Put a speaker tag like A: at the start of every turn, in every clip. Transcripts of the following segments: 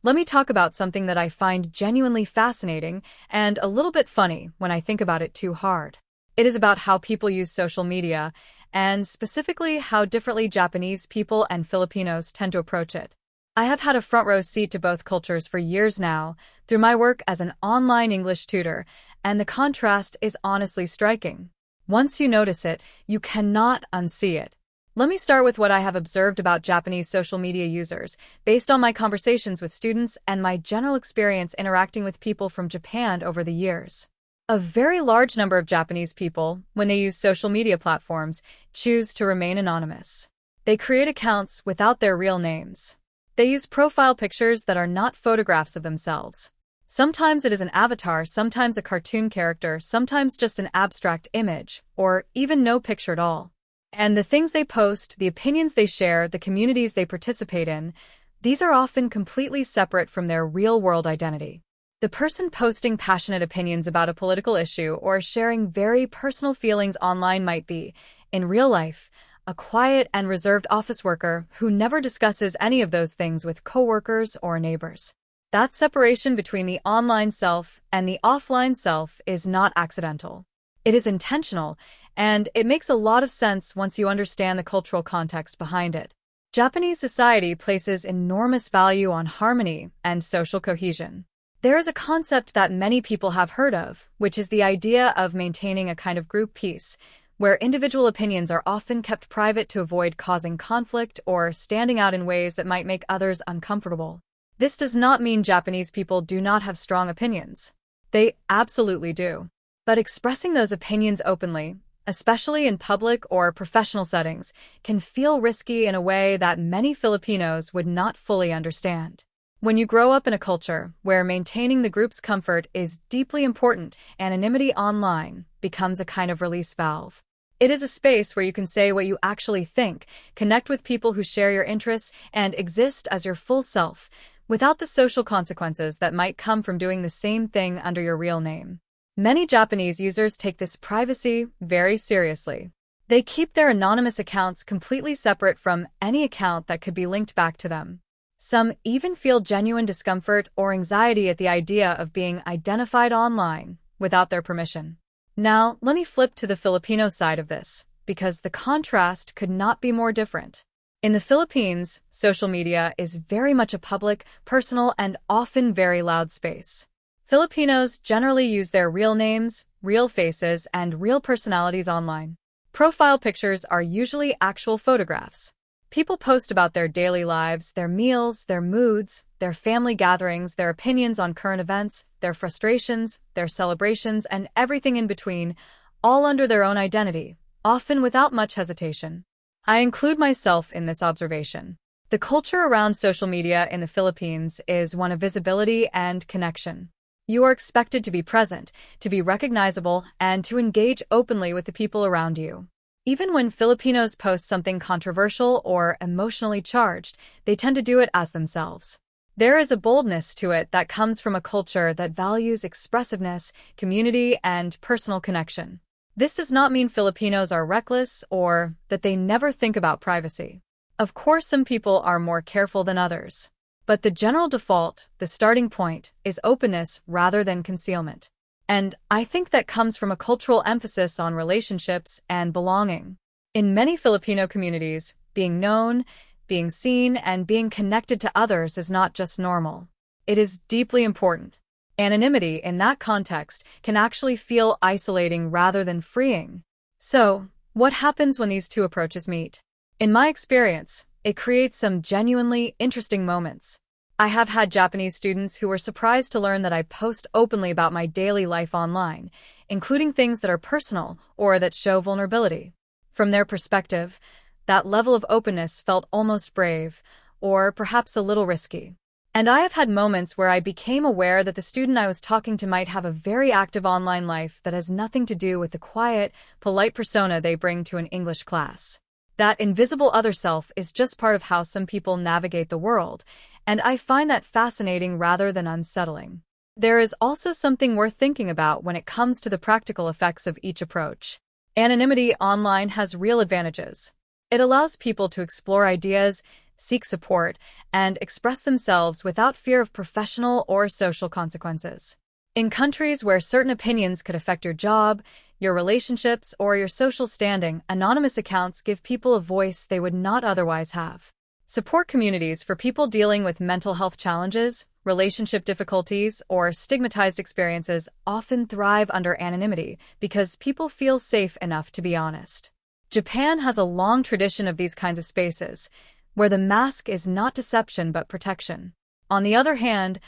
A: let me talk about something that I find genuinely fascinating and a little bit funny when I think about it too hard. It is about how people use social media, and specifically how differently Japanese people and Filipinos tend to approach it. I have had a front row seat to both cultures for years now, through my work as an online English tutor, and the contrast is honestly striking. Once you notice it, you cannot unsee it. Let me start with what I have observed about Japanese social media users, based on my conversations with students and my general experience interacting with people from Japan over the years. A very large number of Japanese people, when they use social media platforms, choose to remain anonymous. They create accounts without their real names. They use profile pictures that are not photographs of themselves. Sometimes it is an avatar, sometimes a cartoon character, sometimes just an abstract image, or even no picture at all. And the things they post, the opinions they share, the communities they participate in, these are often completely separate from their real-world identity. The person posting passionate opinions about a political issue or sharing very personal feelings online might be, in real life, a quiet and reserved office worker who never discusses any of those things with coworkers or neighbors. That separation between the online self and the offline self is not accidental. It is intentional, and it makes a lot of sense once you understand the cultural context behind it. Japanese society places enormous value on harmony and social cohesion. There is a concept that many people have heard of, which is the idea of maintaining a kind of group peace, where individual opinions are often kept private to avoid causing conflict or standing out in ways that might make others uncomfortable. This does not mean Japanese people do not have strong opinions. They absolutely do. But expressing those opinions openly, especially in public or professional settings, can feel risky in a way that many Filipinos would not fully understand. When you grow up in a culture where maintaining the group's comfort is deeply important, anonymity online becomes a kind of release valve. It is a space where you can say what you actually think, connect with people who share your interests, and exist as your full self, without the social consequences that might come from doing the same thing under your real name. Many Japanese users take this privacy very seriously. They keep their anonymous accounts completely separate from any account that could be linked back to them. Some even feel genuine discomfort or anxiety at the idea of being identified online without their permission. Now, let me flip to the Filipino side of this, because the contrast could not be more different. In the Philippines, social media is very much a public, personal, and often very loud space. Filipinos generally use their real names, real faces, and real personalities online. Profile pictures are usually actual photographs. People post about their daily lives, their meals, their moods, their family gatherings, their opinions on current events, their frustrations, their celebrations, and everything in between, all under their own identity, often without much hesitation. I include myself in this observation. The culture around social media in the Philippines is one of visibility and connection. You are expected to be present, to be recognizable, and to engage openly with the people around you. Even when Filipinos post something controversial or emotionally charged, they tend to do it as themselves. There is a boldness to it that comes from a culture that values expressiveness, community, and personal connection. This does not mean Filipinos are reckless or that they never think about privacy. Of course, some people are more careful than others. But the general default, the starting point, is openness rather than concealment. And I think that comes from a cultural emphasis on relationships and belonging. In many Filipino communities, being known, being seen, and being connected to others is not just normal. It is deeply important. Anonymity in that context can actually feel isolating rather than freeing. So, what happens when these two approaches meet? In my experience, it creates some genuinely interesting moments. I have had Japanese students who were surprised to learn that I post openly about my daily life online, including things that are personal or that show vulnerability. From their perspective, that level of openness felt almost brave, or perhaps a little risky. And I have had moments where I became aware that the student I was talking to might have a very active online life that has nothing to do with the quiet, polite persona they bring to an English class. That invisible other self is just part of how some people navigate the world, and I find that fascinating rather than unsettling. There is also something worth thinking about when it comes to the practical effects of each approach. Anonymity online has real advantages. It allows people to explore ideas, seek support, and express themselves without fear of professional or social consequences. In countries where certain opinions could affect your job, your relationships, or your social standing, anonymous accounts give people a voice they would not otherwise have. Support communities for people dealing with mental health challenges, relationship difficulties, or stigmatized experiences often thrive under anonymity because people feel safe enough to be honest. Japan has a long tradition of these kinds of spaces, where the mask is not deception but protection. On the other hand,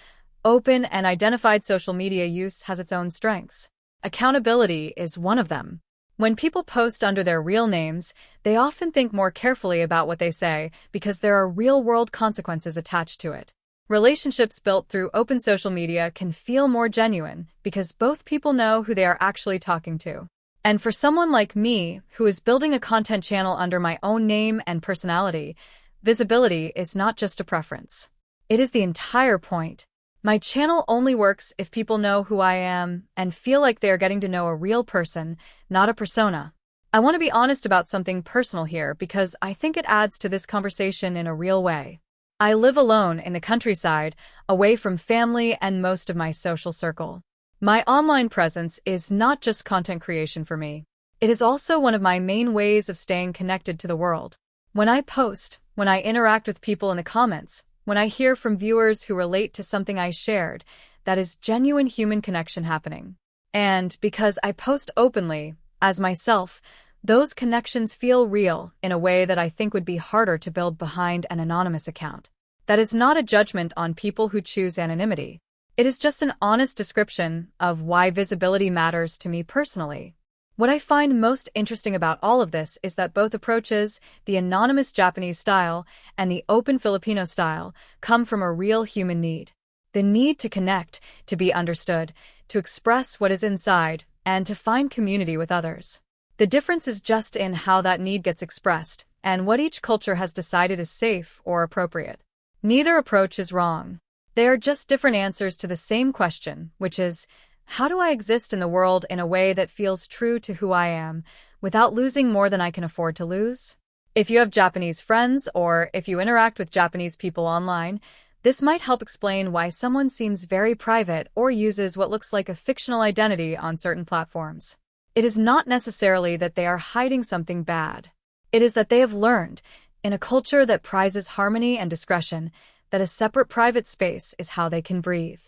A: open and identified social media use has its own strengths. Accountability is one of them. When people post under their real names, they often think more carefully about what they say because there are real-world consequences attached to it. Relationships built through open social media can feel more genuine because both people know who they are actually talking to. And for someone like me, who is building a content channel under my own name and personality, visibility is not just a preference. It is the entire point. My channel only works if people know who I am and feel like they are getting to know a real person, not a persona. I want to be honest about something personal here because I think it adds to this conversation in a real way. I live alone in the countryside, away from family and most of my social circle. My online presence is not just content creation for me. It is also one of my main ways of staying connected to the world. When I post, when I interact with people in the comments, when I hear from viewers who relate to something I shared, that is genuine human connection happening. And because I post openly, as myself, those connections feel real in a way that I think would be harder to build behind an anonymous account. That is not a judgment on people who choose anonymity. It is just an honest description of why visibility matters to me personally. What I find most interesting about all of this is that both approaches, the anonymous Japanese style and the open Filipino style, come from a real human need. The need to connect, to be understood, to express what is inside, and to find community with others. The difference is just in how that need gets expressed and what each culture has decided is safe or appropriate. Neither approach is wrong. They are just different answers to the same question, which is, how do I exist in the world in a way that feels true to who I am, without losing more than I can afford to lose? If you have Japanese friends, or if you interact with Japanese people online, this might help explain why someone seems very private or uses what looks like a fictional identity on certain platforms. It is not necessarily that they are hiding something bad. It is that they have learned, in a culture that prizes harmony and discretion, that a separate private space is how they can breathe.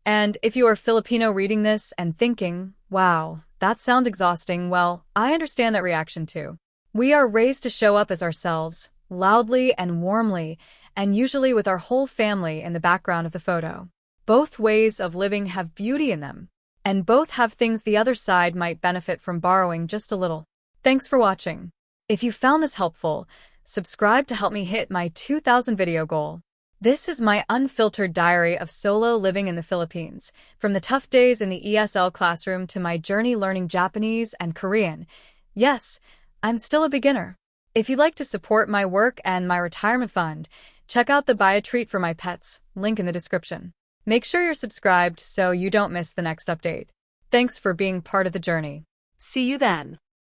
A: And if you are Filipino reading this and thinking, wow, that sounds exhausting, well, I understand that reaction too. We are raised to show up as ourselves, loudly and warmly, and usually with our whole family in the background of the photo. Both ways of living have beauty in them, and both have things the other side might benefit from borrowing just a little. Thanks for watching. If you found this helpful, subscribe to help me hit my 2,000 video goal. This is my unfiltered diary of solo living in the Philippines, from the tough days in the ESL classroom to my journey learning Japanese and Korean. Yes, I'm still a beginner. If you'd like to support my work and my retirement fund, check out the Buy a Treat for My Pets, link in the description. Make sure you're subscribed so you don't miss the next update. Thanks for being part of the journey.
B: See you then.